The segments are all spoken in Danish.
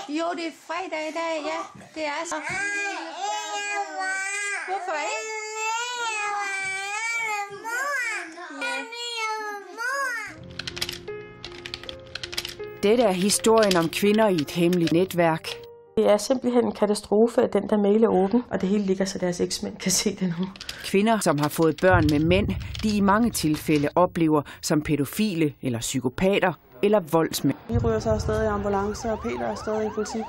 Jo, det er fredag i dag, ja. Det er så. Hvorfor ikke? Dette er historien om kvinder i et hemmeligt netværk. Det er simpelthen en katastrofe, at den der mail er åben, og det hele ligger, så deres eksmænd kan se det nu. Kvinder, som har fået børn med mænd, de i mange tilfælde oplever som pædofile eller psykopater eller voldsmænd. Vi ryger så afsted i ambulance, og Peter er stadig i politibil.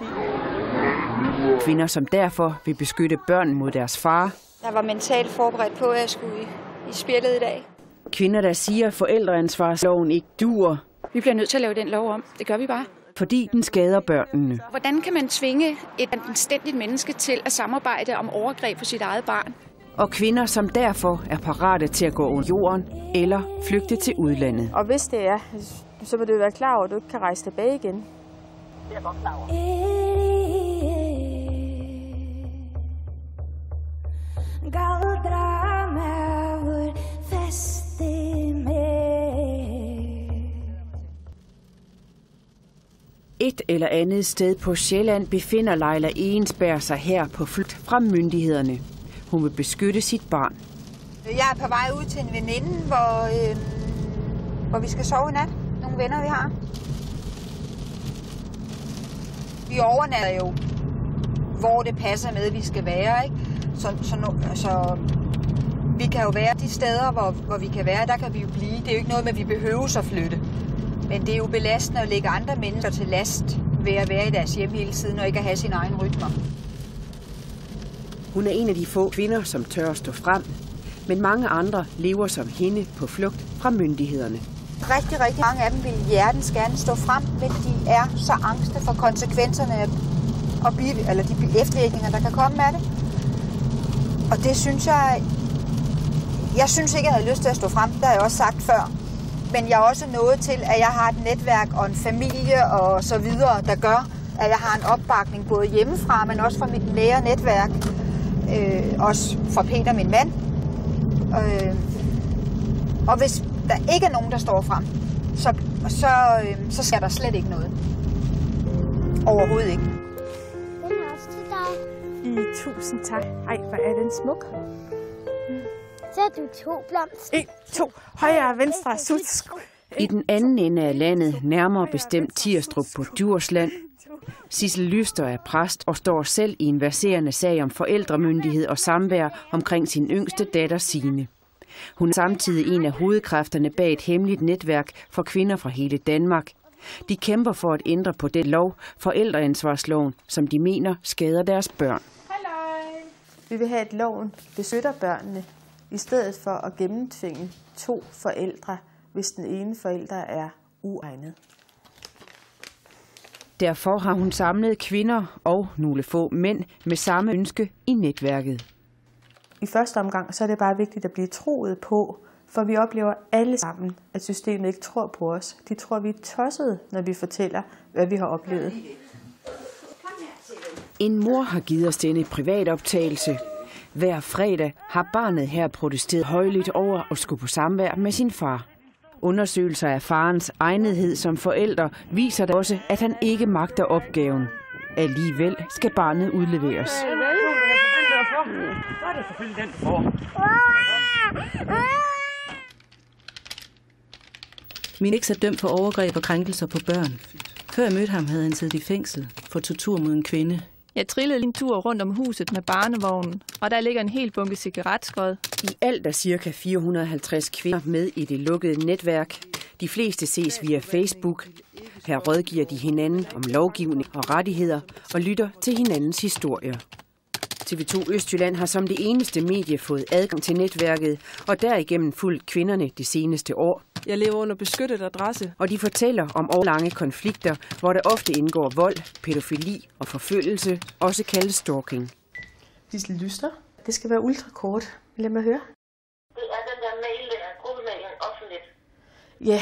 Kvinder, som derfor vil beskytte børn mod deres far. Jeg var mentalt forberedt på, at jeg skulle i spjældet i dag. Kvinder, der siger, at forældreansvarsloven ikke duer. Vi bliver nødt til at lave den lov om. Det gør vi bare. Fordi den skader børnene. Hvordan kan man tvinge et anstændigt menneske til at samarbejde om overgreb på sit eget barn? Og kvinder, som derfor er parate til at gå under jorden eller flygte til udlandet. Og hvis det er, så vil du være klar over, at du ikke kan rejse tilbage igen. Det er jeg godt klar over. Et eller andet sted på Sjælland befinder Leila Egensberg sig her på flugt fra myndighederne. Hun vil beskytte sit barn. Jeg er på vej ud til en veninde, hvor vi skal sove i nat. Nogle venner, vi har. Vi overnatter jo, hvor det passer med, vi skal være, ikke? Så vi kan jo være de steder, hvor vi kan være, der kan vi jo blive. Det er jo ikke noget med, at vi behøver at flytte. Men det er jo belastende at lægge andre mennesker til last ved at være i deres hjem hele tiden og ikke at have sine egne rytmer. Hun er en af de få kvinder, som tør at stå frem, men mange andre lever som hende på flugt fra myndighederne. Rigtig mange af dem vil hjertens gerne stå frem, men de er så angste for konsekvenserne og de eftervirkninger, der kan komme af det. Og det synes jeg synes ikke, jeg havde lyst til at stå frem. Det har jeg også sagt før. Men jeg er også nået til, at jeg har et netværk og en familie og så videre, der gør, at jeg har en opbakning både hjemmefra, men også fra mit nære netværk. Også fra Peter, min mand. Og hvis der ikke er nogen, der står frem, så sker der slet ikke noget. Overhovedet ikke. Den er også til dig. Tusind tak. Ej, hvor er den smuk. Så har du 2 blomster. 1, 2, højre og venstre, sut. I den anden ende af landet, nærmere bestemt Tirstrup på Djursland, Sissel Lyster er præst og står selv i en verserende sag om forældremyndighed og samvær omkring sin yngste datter Signe. Hun er samtidig en af hovedkræfterne bag et hemmeligt netværk for kvinder fra hele Danmark. De kæmper for at ændre på den lov, forældreansvarsloven, som de mener skader deres børn. Vi vil have, at loven beskytter børnene, i stedet for at gennemtvinge 2 forældre, hvis den ene forælder er uegnet. Derfor har hun samlet kvinder og nogle få mænd med samme ønske i netværket. I første omgang så er det bare vigtigt at blive troet på, for vi oplever alle sammen, at systemet ikke tror på os. De tror, vi er tossede, når vi fortæller, hvad vi har oplevet. En mor har givet os denne privatoptagelse. Hver fredag har barnet her protesteret højlydt over at skulle på samvær med sin far. Undersøgelser af farens egnethed som forælder viser da også, at han ikke magter opgaven. Alligevel skal barnet udleveres. Min eks er dømt for overgreb og krænkelser på børn. Før jeg mødte ham, havde han siddet i fængsel for tortur mod en kvinde. Jeg trillede en tur rundt om huset med barnevognen, og der ligger en hel bunke cigaretskod. I alt er ca. 450 kvinder med i det lukkede netværk. De fleste ses via Facebook. Her rådgiver de hinanden om lovgivning og rettigheder og lytter til hinandens historier. TV2 Østjylland har som det eneste medie fået adgang til netværket, og derigennem fulgt kvinderne det seneste år. Jeg lever under beskyttet adresse. Og de fortæller om årlange konflikter, hvor der ofte indgår vold, pædofili og forfølgelse, også kaldet stalking. Sissel Lyster. Det skal være ultrakort. Lad mig høre. Det er den der mail, der er gruppemailen offentligt. Ja.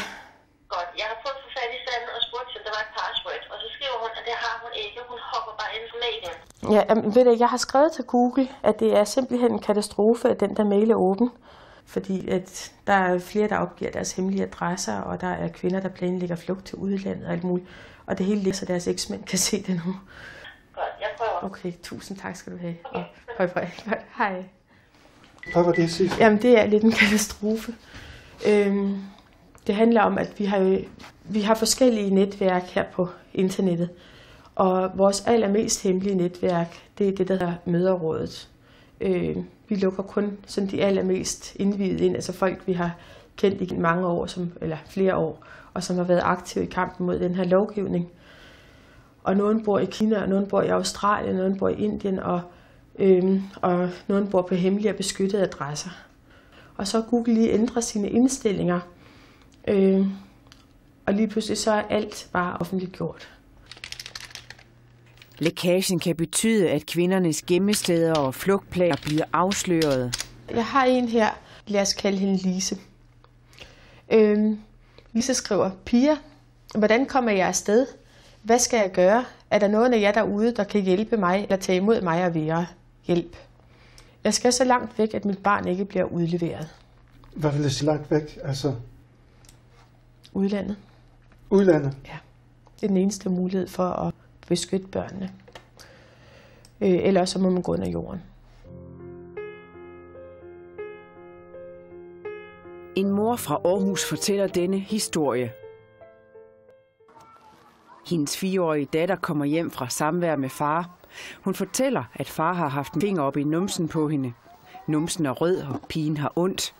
Godt. Jeg har fået for fat i Sande og spurgt, om der var et password, og så skriver hun, at det har hun ikke. Hun hopper bare ind på mailen. Ja, ved du, jeg har skrevet til Google, at det er simpelthen en katastrofe, at den der mail er åben. Fordi at der er flere, der opgiver deres hemmelige adresser, og der er kvinder, der planlægger flugt til udlandet og alt muligt. Og det hele ligger, så deres eksmænd kan se det nu. Godt, jeg prøver. Okay, tusind tak skal du have. Okay. Og hej. Hvad var det sidste? Jamen, det er lidt en katastrofe. Det handler om, at vi har forskellige netværk her på internettet. Og vores allermest hemmelige netværk, det er det, der hedder Mødrerådet. Vi lukker kun sådan de allermest indvidede ind, altså folk, vi har kendt i mange år, eller flere år, og som har været aktive i kampen mod den her lovgivning. Og nogen bor i Kina, og nogen bor i Australien, og nogen bor i Indien, og nogen bor på hemmelige og beskyttede adresser. Og så Google lige ændrer sine indstillinger, og lige pludselig så er alt bare offentliggjort. Lækagen kan betyde, at kvindernes gemmesteder og flugtplaner bliver afsløret. Jeg har en her, lad os kalde hende Lise. Lise skriver, Pia, hvordan kommer jeg afsted? Hvad skal jeg gøre? Er der nogen af jer derude, der kan hjælpe mig eller tage imod mig og være hjælp? Jeg skal så langt væk, at mit barn ikke bliver udleveret. Hvad vil det sige langt væk? Altså... Udlandet. Udlandet? Ja. Det er den eneste mulighed for at beskytte børnene. Ellers så må man gå under jorden. En mor fra Aarhus fortæller denne historie. Hendes 4-årige datter kommer hjem fra samvær med far. Hun fortæller, at far har haft en finger op i numsen på hende. Numsen er rød, og pigen har ondt.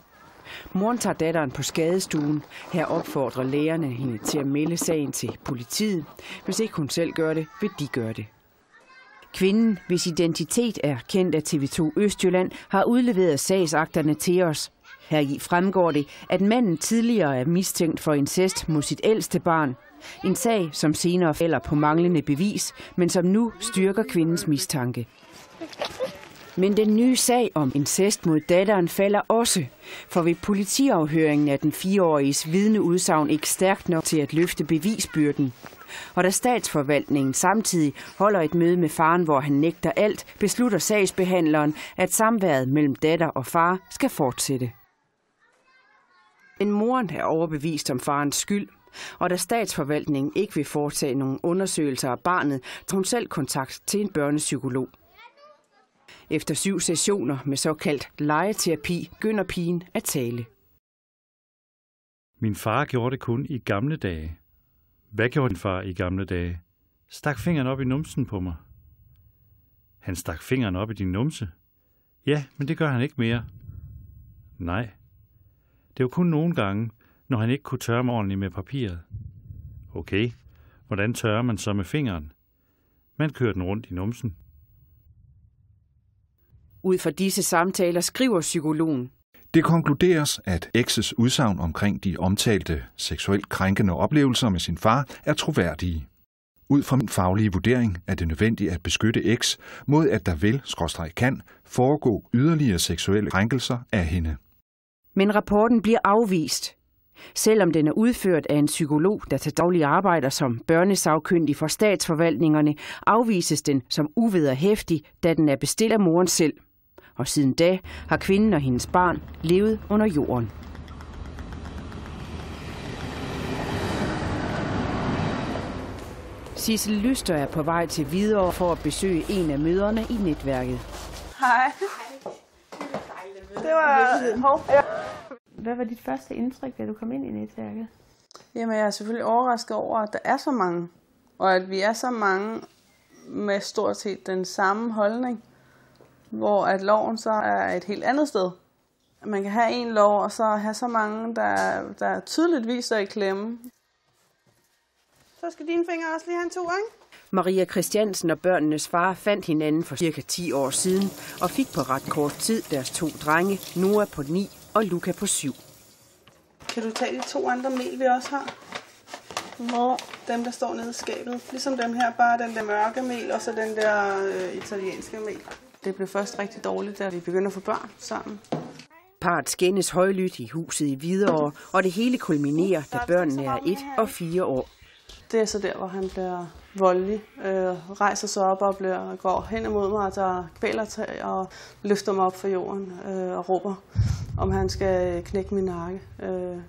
Moren tager datteren på skadestuen. Her opfordrer lægerne hende til at melde sagen til politiet. Hvis ikke hun selv gør det, vil de gøre det. Kvinden, hvis identitet er kendt af TV2 Østjylland, har udleveret sagsakterne til os. Heri fremgår det, at manden tidligere er mistænkt for incest mod sit ældste barn. En sag, som senere falder på manglende bevis, men som nu styrker kvindens mistanke. Men den nye sag om incest mod datteren falder også, for ved politiafhøringen er den 4-åriges vidneudsagn ikke stærkt nok til at løfte bevisbyrden. Og da statsforvaltningen samtidig holder et møde med faren, hvor han nægter alt, beslutter sagsbehandleren, at samværet mellem datter og far skal fortsætte. Men moren er overbevist om farens skyld, og da statsforvaltningen ikke vil foretage nogen undersøgelser af barnet, tager hun selv kontakt til en børnepsykolog. Efter 7 sessioner med såkaldt legeterapi, begynder pigen at tale. Min far gjorde det kun i gamle dage. Hvad gjorde din far i gamle dage? Stak fingeren op i numsen på mig. Han stak fingeren op i din numse? Ja, men det gør han ikke mere. Nej. Det var kun nogle gange, når han ikke kunne tørre mig ordentligt med papiret. Okay, hvordan tørrer man så med fingeren? Man kører den rundt i numsen. Ud fra disse samtaler skriver psykologen. Det konkluderes, at X's udsagn omkring de omtalte seksuelt krænkende oplevelser med sin far er troværdige. Ud fra min faglige vurdering er det nødvendigt at beskytte X mod, at der kan foregå yderligere seksuelle krænkelser af hende. Men rapporten bliver afvist. Selvom den er udført af en psykolog, der til daglig arbejder som børnesagkyndig for statsforvaltningerne, afvises den som uvederhæftig, da den er bestilt af moren selv. Og siden da har kvinden og hendes barn levet under jorden. Sissel Lyster er på vej til Hvidovre for at besøge en af mødrene i netværket. Hej. Det var... Hvad var dit første indtryk, da du kom ind i netværket? Jamen, jeg er selvfølgelig overrasket over, at der er så mange. Og at vi er så mange med stort set den samme holdning. Hvor at loven så er et helt andet sted. Man kan have en lov, og så have så mange, der tydeligt viser i klemme. Så skal dine fingre også lige have en tur, ikke? Maria Christiansen og børnenes far fandt hinanden for cirka 10 år siden, og fik på ret kort tid deres 2 drenge, Noah på 9 og Luca på 7. Kan du tage de 2 andre mel, vi også har? Hvor? Dem, der står nede i skabet. Ligesom dem her, bare den der mørke mel, og så den der italienske mel. Det blev først rigtig dårligt, da vi begyndte at få børn sammen. Parret skændes højlydt i huset i Hvidovre, og det hele kulminerer, da børnene er 1 og 4 år. Det er så der, hvor han bliver voldelig, rejser sig op og går hen imod mig, der kvæler og løfter mig op fra jorden og råber, om han skal knække min nakke,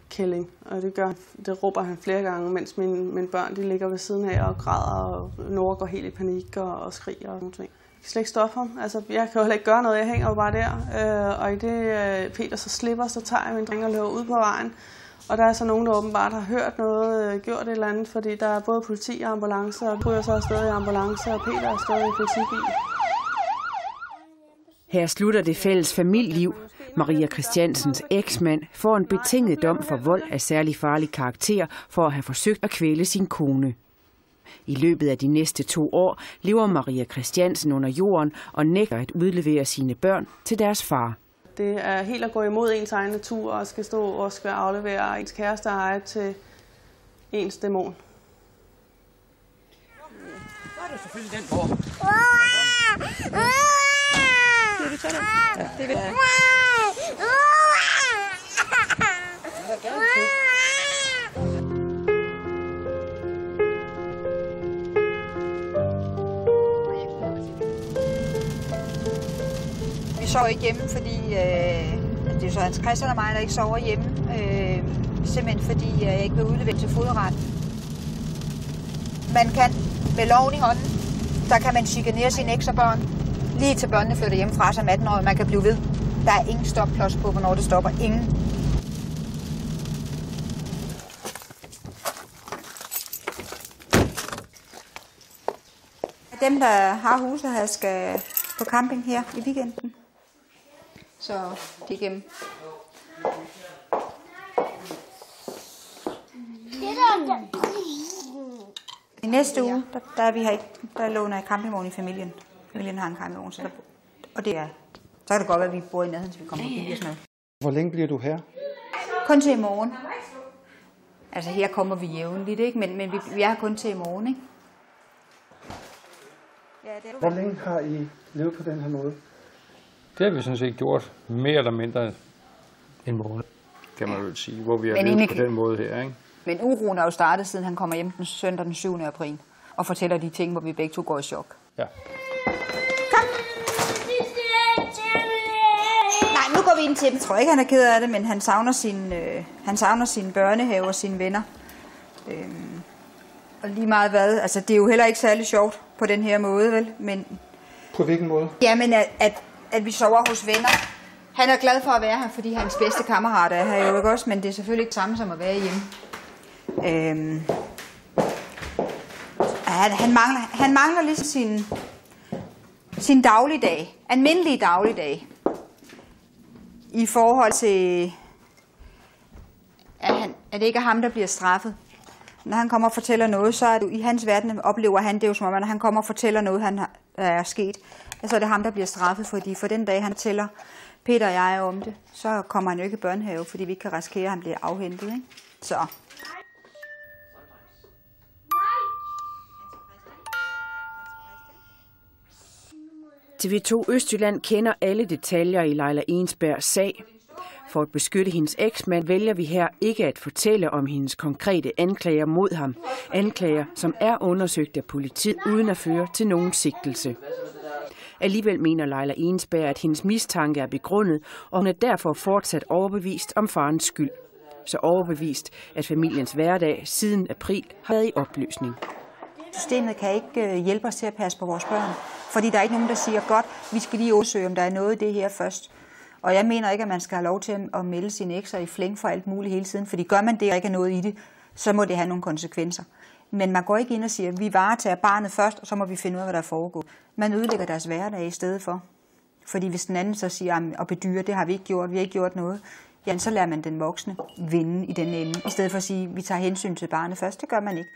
kælling. Og det råber han flere gange, mens mine børn de ligger ved siden af og græder, og Nora går helt i panik og skriger og sådan ting. Jeg kan slet ikke stoppe ham. Altså, jeg kan jo heller ikke gøre noget, jeg hænger jo bare der. Og i det Peter så slipper, så tager jeg min dreng og løber ud på vejen. Og der er så nogen, der åbenbart har hørt noget, gjort et eller andet, fordi der er både politi og ambulance, og Gry er så afsted i ambulance, og Peter er afsted i politibil. Her slutter det fælles familieliv. Maria Christiansens eksmand får en betinget dom for vold af særlig farlig karakter for at have forsøgt at kvæle sin kone. I løbet af de næste 2 år lever Maria Christiansen under jorden og nægter at udlevere sine børn til deres far. Det er helt at gå imod ens egen natur og skal stå og skal aflevere ens kæreste eje til ens dæmon. Så er det selvfølgelig den bord. Skal du tage den? Ja, det vil jeg. Vi sover ikke hjemme, fordi det er så Hans Christian og mig, der ikke sover hjemme. Simpelthen fordi jeg ikke vil udlevere til fodret. Man kan med loven i hånden, der kan man chikanere sine eks og børn. Lige til børnene flytter hjemmefra som 18-årige. Man kan blive ved. Der er ingen stopklods på, hvornår det stopper. Ingen. Dem, der har huset her, skal på camping her i weekenden. Så de er igennem. I næste uge, der er vi her ikke. Der låner jeg campingvogn i familien. Familien har en campingvogn, så kan det godt være, at vi bor i nærheden, så vi kommer på bil og sådan noget. Hvor længe bliver du her? Kun til i morgen. Altså her kommer vi jævnligt, ikke? Men vi er her kun til i morgen, ikke? Hvor længe har I levet på den her måde? Det har vi sådan set gjort mere eller mindre en måned, kan man jo sige, hvor vi har levet på den måde her, ikke? Men uroen er jo startet, siden han kommer hjem den søndag den 7. april og fortæller de ting, hvor vi begge to går i chok. Ja. Kom! Nej, nu går vi ind til dem. Jeg tror ikke, han er ked af det, men han savner sin børnehave og sine venner. Og lige meget hvad. Altså, det er jo heller ikke særlig sjovt på den her måde, vel? Men på hvilken måde? Jamen, at vi sover hos venner. Han er glad for at være her, fordi hans bedste kammerater er her jo ikke også, men det er selvfølgelig ikke samme som at være hjemme. Han mangler ligesom sin dagligdag, almindelige dagligdag, i forhold til, at det ikke er ham, der bliver straffet. Når han kommer og fortæller noget, så er det, i hans verden oplever han det jo som om, at han kommer og fortæller noget, der er sket. Så er det ham, der bliver straffet, fordi for den dag, han tæller Peter og jeg om det, så kommer han jo ikke i børnehave, fordi vi ikke kan risikere, at han bliver afhentet, ikke? Så. TV2 Østjylland kender alle detaljer i Laila Ensbergs sag. For at beskytte hendes eksmand vælger vi her ikke at fortælle om hendes konkrete anklager mod ham. Anklager, som er undersøgt af politiet uden at føre til nogen sigtelse. Alligevel mener Laila Ensberg, at hendes mistanke er begrundet, og hun er derfor fortsat overbevist om farens skyld. Så overbevist, at familiens hverdag siden april har været i opløsning. Systemet kan ikke hjælpe os til at passe på vores børn, fordi der er ikke nogen, der siger, godt, vi skal lige undersøge, om der er noget i det her først. Og jeg mener ikke, at man skal have lov til at melde sine ekser i flæng for alt muligt hele tiden, fordi gør man det, og ikke er noget i det, så må det have nogle konsekvenser. Men man går ikke ind og siger, at vi varetager barnet først, og så må vi finde ud af, hvad der foregår. Man ødelægger deres hverdag i stedet for. Fordi hvis den anden så siger, at bedyre, det har vi ikke gjort, vi har ikke gjort noget, jamen så lader man den voksne vinde i den ende, i stedet for at sige, at vi tager hensyn til barnet først. Det gør man ikke.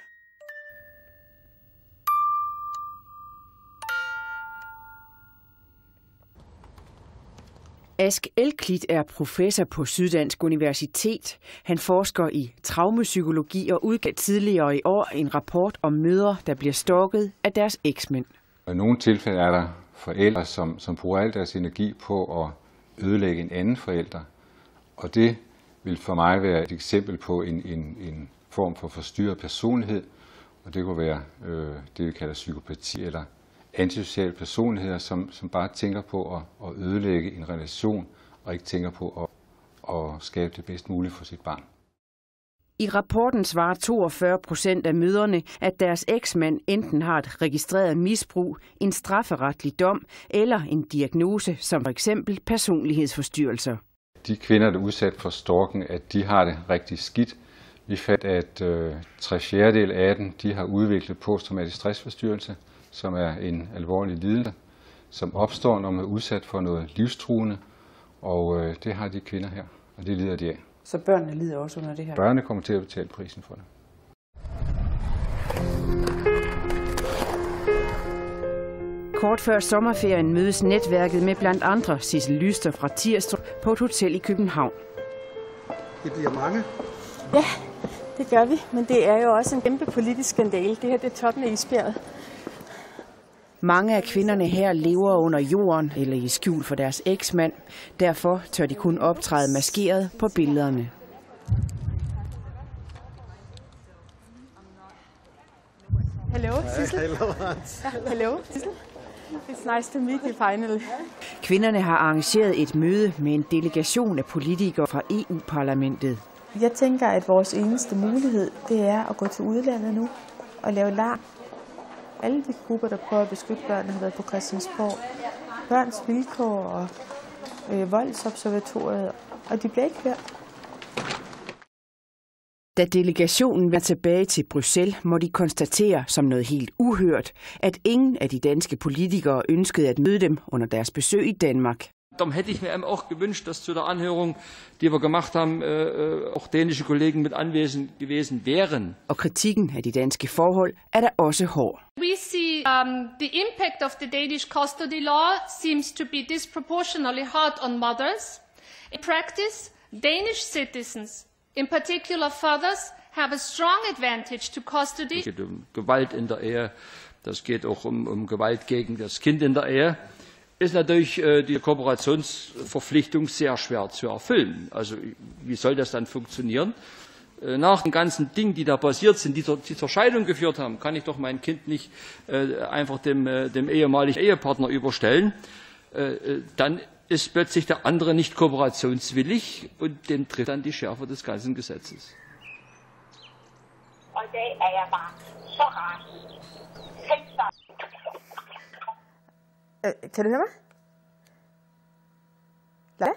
Ask Elklit er professor på Syddansk Universitet. Han forsker i traumepsykologi og udgav tidligere i år en rapport om mødre, der bliver stalket af deres eksmænd. I nogle tilfælde er der forældre, som bruger al deres energi på at ødelægge en anden forælder. Og det vil for mig være et eksempel på en form for forstyrret personlighed, Og det kunne være det, vi kalder psykopati eller antisociale personligheder, som bare tænker på at ødelægge en relation og ikke tænker på at skabe det bedst muligt for sit barn. I rapporten svarer 42% af mødrene, at deres eksmand enten har et registreret misbrug, en strafferetlig dom eller en diagnose som for eksempel personlighedsforstyrrelser. De kvinder, der er udsat for stalking, at de har det rigtig skidt. Vi fandt, at 3/4 af dem de har udviklet posttraumatisk stressforstyrrelse, som er en alvorlig lidelse, som opstår, når man er udsat for noget livstruende, og det har de kvinder her, og det lider de af. Så børnene lider også under det her? Børnene kommer til at betale prisen for det. Kort før sommerferien mødes netværket med blandt andre Sissel Lyster fra Tirstrup på et hotel i København. Det bliver mange. Ja, det gør vi, men det er jo også en kæmpe politisk skandale. Det her det er toppen af isbjerget. Mange af kvinderne her lever under jorden eller i skjul for deres eksmand. Derfor tør de kun optræde maskeret på billederne. Hello, Sissel. Hello, Sissel. It's nice to meet you finally. Kvinderne har arrangeret et møde med en delegation af politikere fra EU-parlamentet. Jeg tænker, at vores eneste mulighed, det er at gå til udlandet nu og lave larm. Alle de grupper, der prøver at beskytte børn, har været på Christiansborg. Børns vilkår og voldsobservatoriet, og de bliver ikke hørt. Da delegationen var tilbage til Bruxelles, må de konstatere som noget helt uhørt, at ingen af de danske politikere ønskede at møde dem under deres besøg i Danmark. Darum hätte ich mir auch gewünscht, dass zu der Anhörung, die wir gemacht haben, auch dänische Kollegen mit anwesend gewesen wären. Og kritikken af de danske forhold er der også hård. We see the impact of the Danish custody law seems to be disproportionately hard on mothers. In practice, Danish citizens, in particular fathers, have a strong advantage to custody. Es geht Gewalt in der Ehe, das geht auch Gewalt gegen das Kind in der Ehe. Ist natürlich die Kooperationsverpflichtung sehr schwer zu erfüllen. Also wie soll das dann funktionieren? Nach den ganzen Dingen, die da passiert sind, die zur Scheidung geführt haben, kann ich doch mein Kind nicht einfach dem ehemaligen Ehepartner überstellen. Dann ist plötzlich der andere nicht kooperationswillig und dem trifft dann die Schärfe des ganzen Gesetzes. Og i dag er jeg bare så rasende. Tænk sig. Kan du høre mig? Hvad?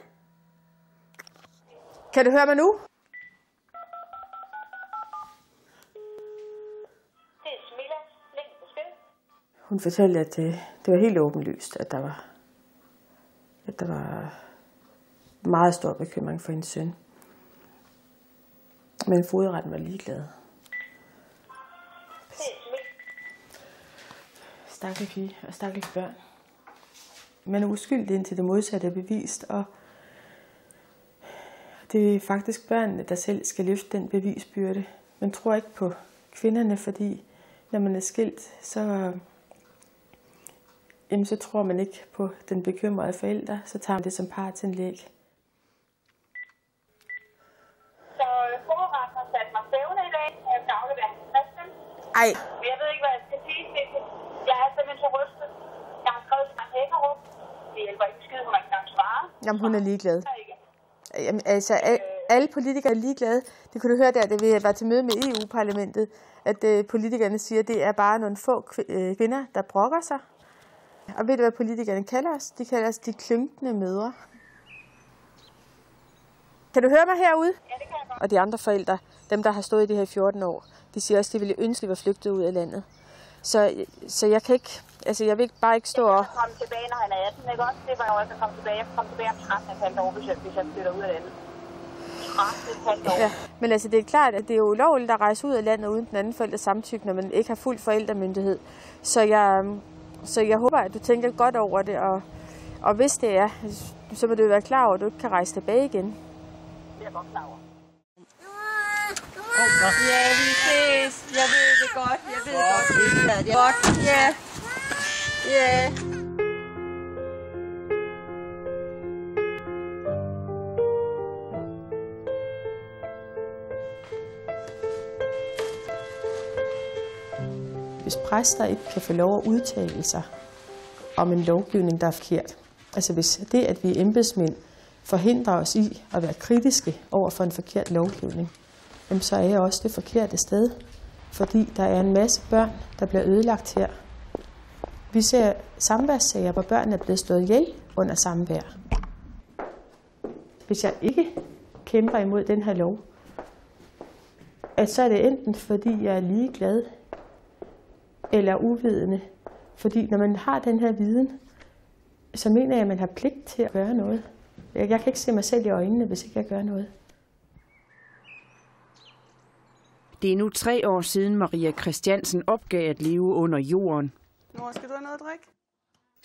Kan du høre mig nu? Det er Smilla. Læg på skød. Hun fortalte, at det var helt åbenlyst, at der var meget stor bekymring for hendes søn. Men fogedretten var ligeglad. Stakkels pige og stakkels børn. Man er uskyldig indtil det modsatte er bevist, og det er faktisk børnene, der selv skal løfte den bevisbyrde. Man tror ikke på kvinderne, fordi når man er skilt, så tror man ikke på den bekymrede forælder, så tager man det som partsindlæg. Så forretten har sat mig stævne i dag, og jeg skal aflevere Christian. Ej. Jeg ved ikke, hvad jeg skal sige til det. Jeg er simpelthen så rystet. Jeg har skrevet til Frank Hækkerup. Det hjælper ikke skide, hun har ikke engang svare. Jamen, hun er ligeglad. Jamen, altså, alle politikere er ligeglade. Det kunne du høre der, da vi var til møde med EU-parlamentet, at politikerne siger, at det er bare nogle få kvinder, der brokker sig. Og ved du, hvad politikerne kalder os? De kalder os de klynkende mødre. Kan du høre mig herude? Ja, det kan jeg godt. Og de andre forældre, dem der har stået i det her i 14 år, de siger også, at de ville ønske, at de var flygtet ud af landet. Så jeg kan ikke, altså jeg vil bare ikke stå og... Jeg kan komme tilbage, når han er 18, ikke også? Det var jo også at komme tilbage. Jeg kan komme tilbage om 13,5 år, hvis jeg flytter ud af landet. 13,5 år. Ja, men altså det er klart, at det er ulovligt at rejse ud af landet uden den anden forældres samtykke, når man ikke har fuld forældremyndighed. Så jeg håber, at du tænker godt over det, og hvis det er, så må du være klar over, at du ikke kan rejse tilbage igen. Det er jeg godt klar over. Ja, vi ses. Jeg ved det godt. Jeg ved godt. Det er godt. Ja. Ja. hvis præster ikke kan få lov at udtale sig om en lovgivning, der er forkert. Altså hvis det, at vi embedsmænd forhindrer os i at være kritiske over for en forkert lovgivning, så er jeg også det forkerte sted. Fordi der er en masse børn, der bliver ødelagt her. Vi ser samværssager, hvor børn er blevet slået ihjel under samvær. Hvis jeg ikke kæmper imod den her lov, så er det enten fordi jeg er ligeglad eller uvidende. Fordi når man har den her viden, så mener jeg, at man har pligt til at gøre noget. Jeg kan ikke se mig selv i øjnene, hvis ikke jeg gør noget. Det er nu 3 år siden Maria Christiansen opgav at leve under jorden. Mor, skal du have noget at drikke?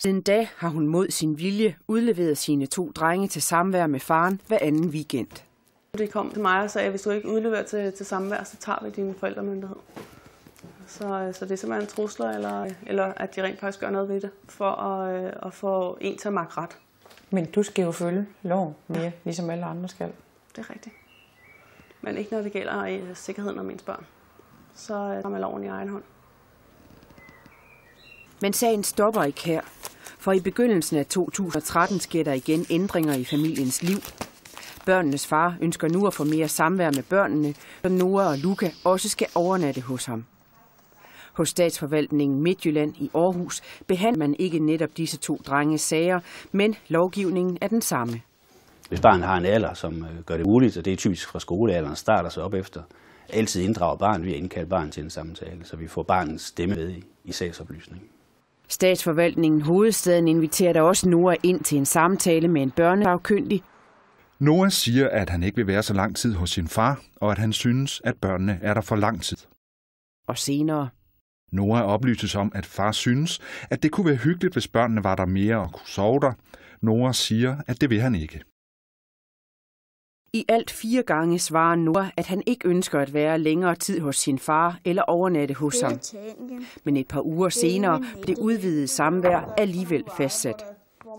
Siden da har hun mod sin vilje udleveret sine 2 drenge til samvær med faren hver anden weekend. De kom til mig og sagde, at hvis du ikke udleverer til samvær, så tager vi din forældremyndighed. Så det er simpelthen trusler, eller at de rent faktisk gør noget ved det, for at få en til at magte ret. Men du skal jo følge loven mere, ligesom alle andre skal. Det er rigtigt. Men ikke når det gælder sikkerheden om ens børn. Så har man loven i egen hånd. Men sagen stopper ikke her. For i begyndelsen af 2013 sker der igen ændringer i familiens liv. Børnenes far ønsker nu at få mere samvær med børnene, så Nora og Luca også skal overnatte hos ham. Hos Statsforvaltningen Midtjylland i Aarhus behandler man ikke netop disse 2 drenges sager, men lovgivningen er den samme. Hvis barnet har en alder, som gør det muligt, og det er typisk fra skolealderen, starter sig op efter, altid inddrager barnet ved at indkalde barnet til en samtale, så vi får barnets stemme med i sagsoplysningen. Statsforvaltningen Hovedstaden inviterer da også Nora ind til en samtale med en børnesagkyndig. Nora siger, at han ikke vil være så lang tid hos sin far, og at han synes, at børnene er der for lang tid. Og senere. Nora oplyses om, at far synes, at det kunne være hyggeligt, hvis børnene var der mere og kunne sove der. Nora siger, at det vil han ikke. I alt 4 gange svarer Nora, at han ikke ønsker at være længere tid hos sin far eller overnatte hos ham. Men et par uger senere blev udvidet samvær alligevel fastsat.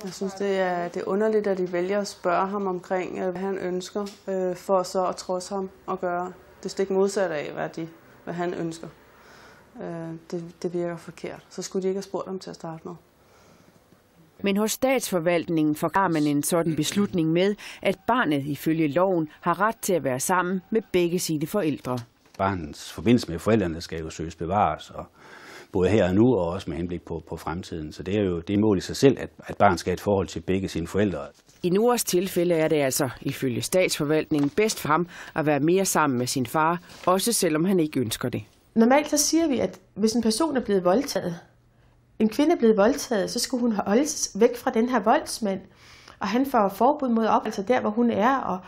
Jeg synes, det er underligt, at de vælger at spørge ham omkring, hvad han ønsker, for så at trodse ham og gøre det stik modsatte af, hvad han ønsker. Det virker forkert. Så skulle de ikke have spurgt ham til at starte med. Men hos Statsforvaltningen forklarer man en sådan beslutning med, at barnet ifølge loven har ret til at være sammen med begge sine forældre. Barnets forbindelse med forældrene skal jo søges bevares, og både her og nu, og også med henblik på fremtiden. Så det er jo det mål i sig selv, at barnet skal have et forhold til begge sine forældre. I Noras tilfælde er det altså, ifølge Statsforvaltningen, bedst for ham at være mere sammen med sin far, også selvom han ikke ønsker det. Normalt så siger vi, at hvis en person er blevet voldtaget, en kvinde er blevet voldtaget, så skulle hun holdes væk fra den her voldsmand, og han får forbud mod op, altså der, hvor hun er, og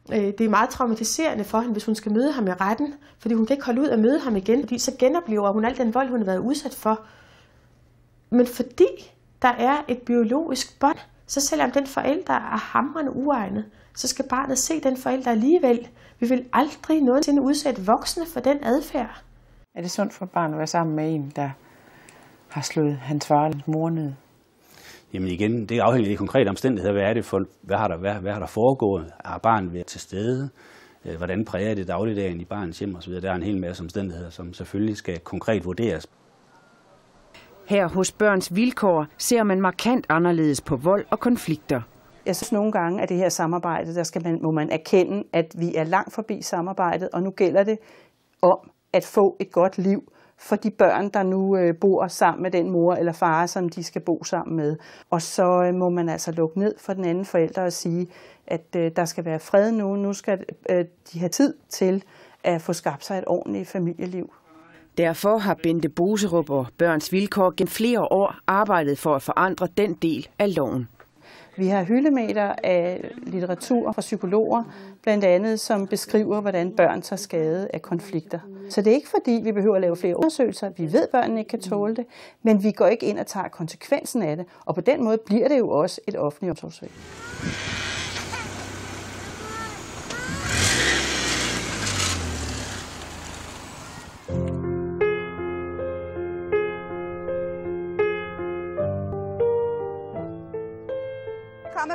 det er meget traumatiserende for hende, hvis hun skal møde ham i retten, fordi hun kan ikke holde ud at møde ham igen, fordi så genoplever hun al den vold, hun har været udsat for. Men fordi der er et biologisk bånd, så selvom den forælder er hamrende uegnet, så skal barnet se den forælder alligevel. Vi vil aldrig nogensinde udsætte voksne for den adfærd. Er det sundt for et barn at være sammen med en, der har slået hans far eller mor ned? Jamen igen, det afhænger af de konkrete omstændigheder. Hvad har der foregået? Har barnet været til stede? Hvordan præger det dagligdagen i barnets hjem osv.? Der er en hel masse omstændigheder, som selvfølgelig skal konkret vurderes. Her hos Børns Vilkår ser man markant anderledes på vold og konflikter. Jeg synes nogle gange, at det her samarbejde, må man erkende, at vi er langt forbi samarbejdet, og nu gælder det om at få et godt liv for de børn, der nu bor sammen med den mor eller far, som de skal bo sammen med. Og så må man altså lukke ned for den anden forælder og sige, at der skal være fred nu. Nu skal de have tid til at få skabt sig et ordentligt familieliv. Derfor har Bente Boserup og Børns Vilkår gennem flere år arbejdet for at forandre den del af loven. Vi har hyldemeter af litteratur fra psykologer, blandt andet, som beskriver, hvordan børn tager skade af konflikter. Så det er ikke fordi, vi behøver at lave flere undersøgelser. Vi ved, at børnene ikke kan tåle det, men vi går ikke ind og tager konsekvensen af det. Og på den måde bliver det jo også et offentligt omsorgsvæsen.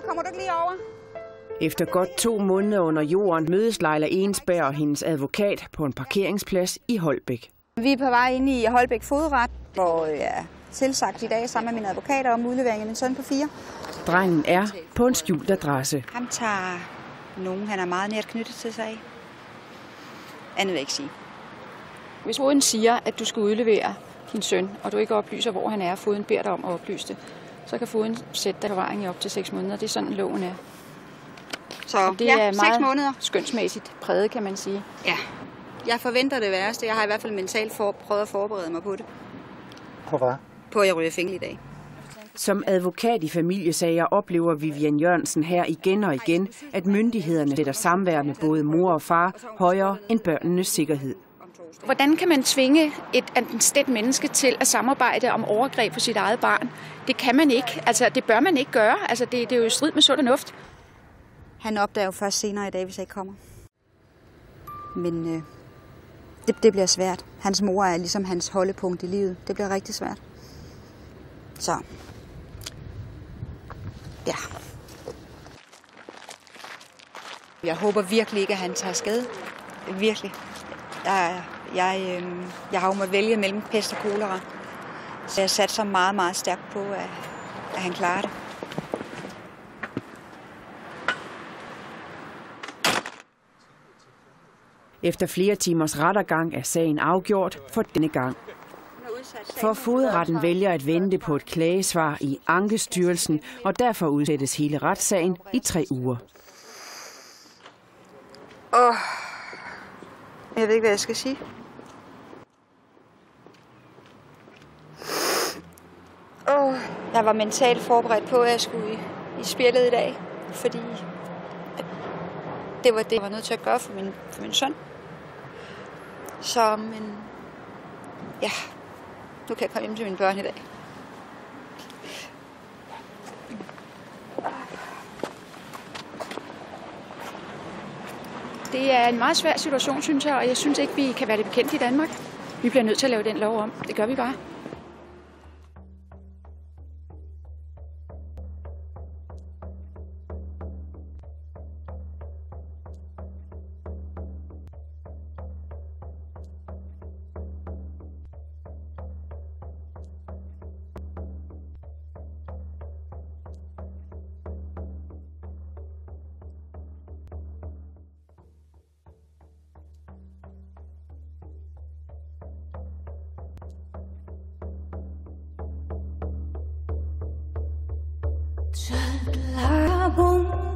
Kommer du ikke lige over? Efter godt 2 måneder under jorden mødes Leila Ensberg og hendes advokat på en parkeringsplads i Holbæk. Vi er på vej ind i Holbæk Fodret, hvor jeg er tilsagt i dag sammen med mine advokater om udlevering af min søn på 4. Drengen er på en skjult adresse. Ham tager nogen, han er meget nært knyttet til sig af. Andet vil jeg ikke sige. Hvis fogeden siger, at du skal udlevere din søn, og du ikke oplyser, hvor han er, og fogeden beder dig om at oplyse det, så kan fogeden sætte dig i forvaring i op til 6 måneder. Det er sådan, loven er. Så det ja, er 6 måneder. Skønsmæssigt præget, kan man sige. Ja, jeg forventer det værste. Jeg har i hvert fald mentalt prøvet at forberede mig på det. På hvad? På at jeg ryger fængsel i dag. Som advokat i familiesager oplever Vivian Jørgensen her igen og igen, at myndighederne sætter samvær med både mor og far højere end børnenes sikkerhed. Hvordan kan man tvinge et anstændigt menneske til at samarbejde om overgreb på sit eget barn? Det kan man ikke. Altså, det bør man ikke gøre. Altså, det er jo i strid med sund fornuft. Han opdager jo først senere i dag, hvis jeg ikke kommer. Men det bliver svært. Hans mor er ligesom hans holdepunkt i livet. Det bliver rigtig svært. Så, ja. Jeg håber virkelig ikke, at han tager skade. Virkelig. Jeg har jo måttet vælge mellem pest og kolera. Så jeg satte så meget, meget stærkt på, at han klarer det. Efter flere timers rettergang er sagen afgjort for denne gang. For fogedretten vælger at vente på et klagesvar i Ankestyrelsen, og derfor udsættes hele retssagen i 3 uger. Jeg ved ikke, hvad jeg skal sige. Jeg var mentalt forberedt på, at jeg skulle i spjældet i dag, fordi det var det, jeg var nødt til at gøre for min søn. Så, men ja, nu kan jeg komme hjem til mine børn i dag. Det er en meget svær situation, synes jeg, og jeg synes ikke, vi kan være det bekendt i Danmark. Vi bliver nødt til at lave den lov om. Det gør vi bare. Chợt lá bông